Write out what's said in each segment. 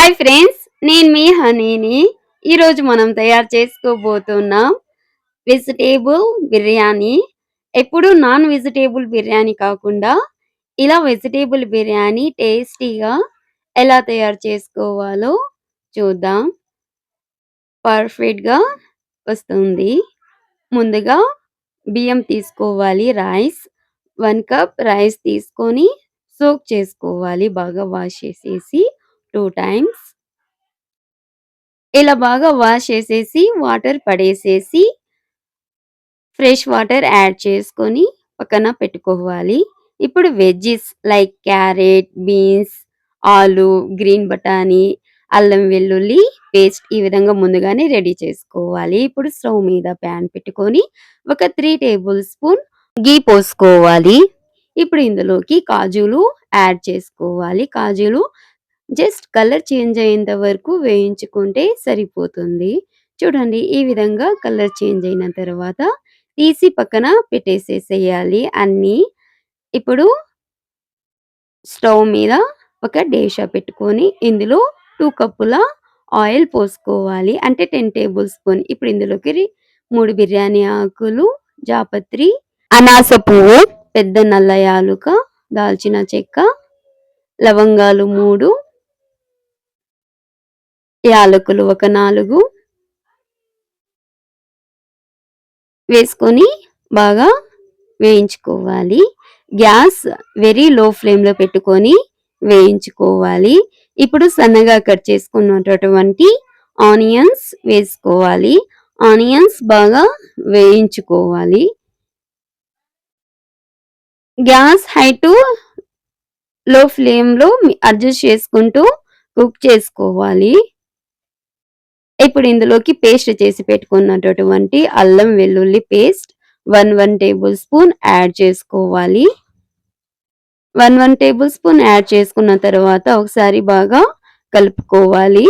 Hi friends, నేను మీ హనీని. ఈరోజు మనం తయారు చేసుకోబోతున్నాం వెజిటేబుల్ బిర్యానీ. ఎప్పుడు నాన్ వెజిటేబుల్ బిర్యానీ కాకుండా ఇలా వెజిటేబుల్ బిర్యానీ టేస్టీగా ఎలా తయారు చేసుకోవాలో చూద్దాం. పర్ఫెక్ట్‌గా వస్తుంది. ముందుగా బియ్యం తీసుకోవాలి. రైస్ 1 కప్ రైస్ తీసుకొని సోక్ చేసుకోవాలి. బాగా వాష్ చేసేసి 2 టైమ్స్. ఇలా బాగా వాష్ చేసేసి వాటర్ పడేసేసి ఫ్రెష్ వాటర్ యాడ్ చేసుకొని పక్కన పెట్టుకోవాలి. ఇప్పుడు వెజ్జీస్ లైక్ క్యారెట్, బీన్స్, ఆలు, గ్రీన్ బఠానీ, అల్లం వెల్లుల్లి పేస్ట్ ఈ విధంగా ముందుగానే రెడీ చేసుకోవాలి. ఇప్పుడు స్టవ్ మీద ప్యాన్ పెట్టుకొని ఒక 3 టేబుల్ స్పూన్ ఘీ పోసుకోవాలి. ఇప్పుడు ఇందులోకి కాజులు యాడ్ చేసుకోవాలి. కాజులు జస్ట్ కలర్ చేంజ్ అయ్యేంత వరకు వేయించుకుంటే సరిపోతుంది. చూడండి, ఈ విధంగా కలర్ చేంజ్ అయిన తర్వాత తీసి పక్కన పెట్టేసేసేయాలి అన్నీ. ఇప్పుడు స్టవ్ మీద ఒక డేషా పెట్టుకొని ఇందులో 2 కప్పుల ఆయిల్ పోసుకోవాలి. అంటే 10 టేబుల్ స్పూన్. ఇప్పుడు ఇందులోకి 3 బిర్యానీ ఆకులు, జాపత్రి, అనాస పువ్వు, పెద్ద నల్ల యాలుక, దాల్చిన చెక్క, లవంగాలు 3, యాలకులు ఒక 4 వేసుకొని బాగా వేయించుకోవాలి. గ్యాస్ వెరీ లో ఫ్లేమ్‌లో పెట్టుకొని వేయించుకోవాలి. ఇప్పుడు సన్నగా కట్ చేసుకున్నటువంటి ఆనియన్స్ వేసుకోవాలి. ఆనియన్స్ బాగా వేయించుకోవాలి. గ్యాస్ హై టు లో ఫ్లేమ్‌లో అడ్జస్ట్ చేసుకుంటూ కుక్ చేసుకోవాలి. ఇప్పుడు ఇందులోకి పేస్ట్ చేసి పెట్టుకున్నటువంటి అల్లం వెల్లుల్లి పేస్ట్ 1 టేబుల్ స్పూన్ యాడ్ చేసుకోవాలి. 1 టేబుల్ స్పూన్ యాడ్ చేసుకున్న తర్వాత ఒకసారి బాగా కలుపుకోవాలి.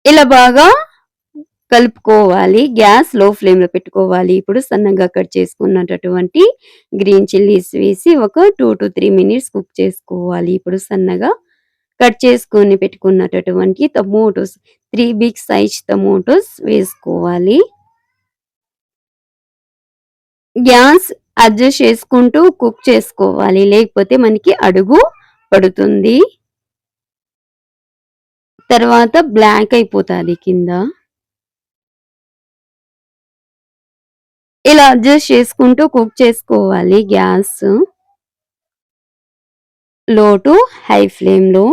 ఇలా బాగా కలుపుకోవాలి. గ్యాస్ లో ఫ్లేమ్ లో పెట్టుకోవాలి. ఇప్పుడు సన్నగా కట్ చేసుకున్నటువంటి గ్రీన్ చిల్లీస్ వేసి ఒక 2 to 3 మినిట్స్ కుక్ చేసుకోవాలి. ఇప్పుడు సన్నగా కట్ చేసుకొని పెట్టుకున్నటువంటి టమోటోస్ 3 బిగ్ సైజ్ టమోటోస్ వేసుకోవాలి. గ్యాస్ అడ్జస్ట్ చేసుకుంటూ కుక్ చేసుకోవాలి. లేకపోతే మనకి అడుగు పడుతుంది. తర్వాత బ్లాక్ అయిపోతుంది కింద. ఇలా అడ్జస్ట్ చేసుకుంటూ కుక్ చేసుకోవాలి. గ్యాస్ లో టు హై ఫ్లేమ్ లో.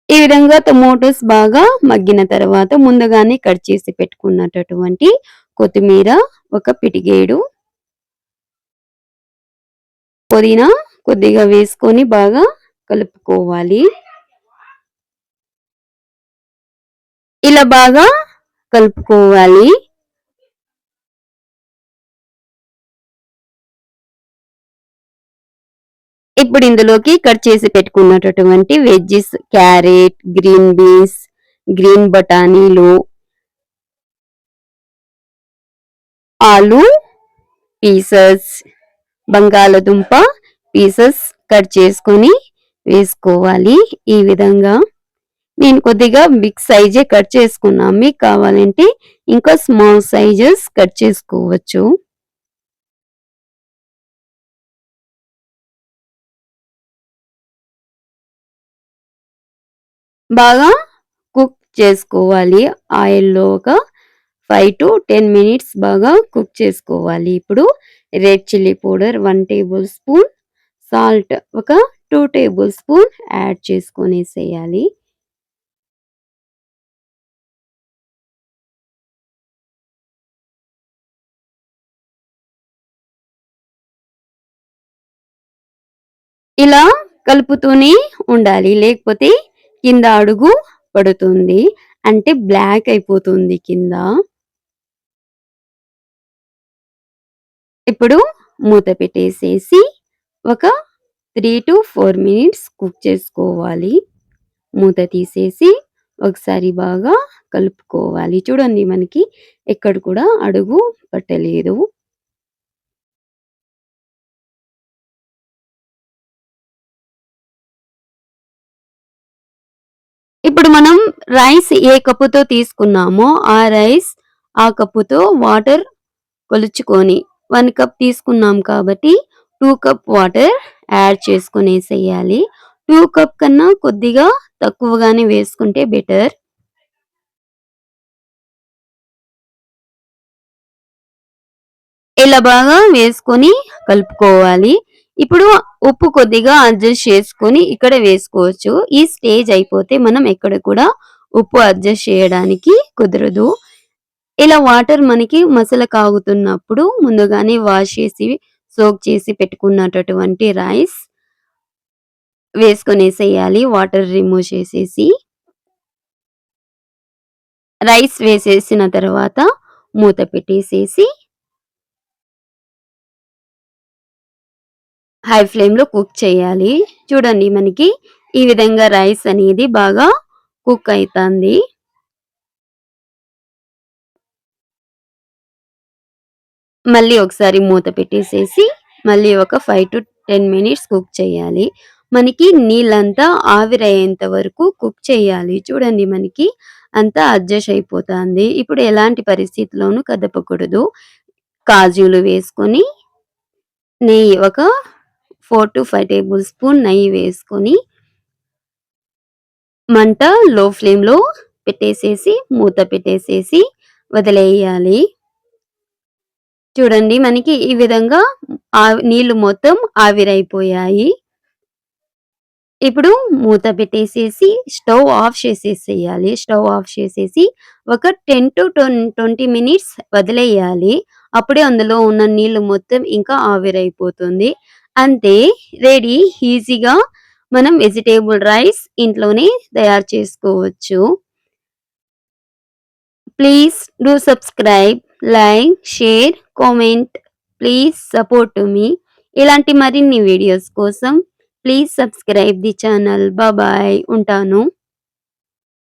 ఈ విధంగా టమోటోస్ బాగా మగ్గిన తర్వాత ముందుగానే కట్ చేసి పెట్టుకున్నటువంటి కొత్తిమీర ఒక పిటికేడు, పుదీనా కొద్దిగా వేసుకొని బాగా కలుపుకోవాలి. ఇలా బాగా కలుపుకోవాలి. ఇప్పుడు ఇందులోకి కట్ చేసి పెట్టుకున్నటువంటి veggies carrot, green beans, green బఠానీలు, ఆలు పీసెస్, బంగాళదుంప పీసెస్ కట్ చేసుకొని వేసుకోవాలి. ఈ విధంగా నేను కొద్దిగా బిగ్ సైజే కట్ చేసుకున్నా. మీకు కావాలంటే ఇంకా స్మాల్ సైజెస్ కట్ చేసుకోవచ్చు. బాగా కుక్ చేసుకోవాలి. ఆయిల్లో ఒక 5 to 10 మినిట్స్ బాగా కుక్ చేసుకోవాలి. ఇప్పుడు red chilli powder 1 table spoon, salt ఒక 2 టేబుల్ స్పూన్ యాడ్ చేసుకొనేసేయాలి. ఇలా కలుపుతూనే ఉండాలి. లేకపోతే కింద అడుగు పడుతుంది. అంటే బ్లాక్ అయిపోతుంది కింద. ఇప్పుడు మూత పెట్టేసేసి ఒక 3 to 4 మినిట్స్ కుక్ చేసుకోవాలి. మూత తీసేసి ఒకసారి బాగా కలుపుకోవాలి. చూడండి, మనకి ఎక్కడ కూడా అడుగు పట్టలేదు. ఇప్పుడు మనం రైస్ ఏ కప్పుతో తీసుకున్నామో ఆ కప్పుతో వాటర్ కొలుచుకొని 1 కప్ తీసుకున్నాం కాబట్టి 2 కప్ వాటర్ యాడ్ చేసుకొనేసేయాలి. 2 కప్ కన్నా కొద్దిగా తక్కువగానే వేసుకుంటే బెటర్. ఇలా బాగా వేసుకొని కలుపుకోవాలి. ఇప్పుడు ఉప్పు కొద్దిగా అడ్జస్ట్ చేసుకొని ఇక్కడ వేసుకోవచ్చు. ఈ స్టేజ్ అయిపోతే మనం ఎక్కడ కూడా ఉప్పు అడ్జస్ట్ చేయడానికి కుదరదు. ఇలా వాటర్ మనకి మసల కాగుతున్నప్పుడు ముందుగానే వాష్ చేసి, సోక్ చేసి పెట్టుకున్నటటువంటి రైస్ వేసుకొనేసేయాలి. వాటర్ రిమూవ్ చేసేసి. రైస్ వేసేసిన తర్వాత మూత పెట్టేసేసి హై ఫ్లేమ్‌లో కుక్ చేయాలి. చూడండి మనకి ఈ విధంగా రైస్ అనేది బాగా కుక్ అయితాంది. మళ్ళీ ఒకసారి మూత పెట్టేసేసి మళ్ళీ ఒక 5-10 మినిట్స్ కుక్ చేయాలి. మనకి నీళ్ళంతా ఆవిరయ్యేంత వరకు కుక్ చేయాలి. చూడండి మనకి అంతా అడ్జస్ట్ అయిపోతాంది. ఇప్పుడు ఎలాంటి పరిస్థితిలోనూ కదపకూడదు. కాజులు వేసుకొని నెయ్యి ఒక 4-5 టేబుల్ స్పూన్ నెయ్యి వేసుకొని మంట లో ఫ్లేమ్‌లో పెట్టేసేసి మూత పెట్టేసేసి వదిలేయాలి. చూడండి మనకి ఈ విధంగా నీళ్లు మొత్తం ఆవిరైపోయాయి. ఇప్పుడు మూత పెట్టేసేసి స్టవ్ ఆఫ్ చేసేసేయాలి. స్టవ్ ఆఫ్ చేసేసి ఒక 10-20 మినిట్స్ వదిలేయాలి. అప్పుడే అందులో ఉన్న నీళ్లు మొత్తం ఇంకా ఆవిరైపోతుంది. అంతే రెడీ. ఈజీగా మనం వెజిటబుల్ రైస్ ఇంట్లోనే తయారు చేసుకోవచ్చు. Please do subscribe, like, share, comment. Please support to me. ఇలాంటి మరిన్ని వీడియోస్ కోసం please subscribe the channel. Bye ఉంటాను.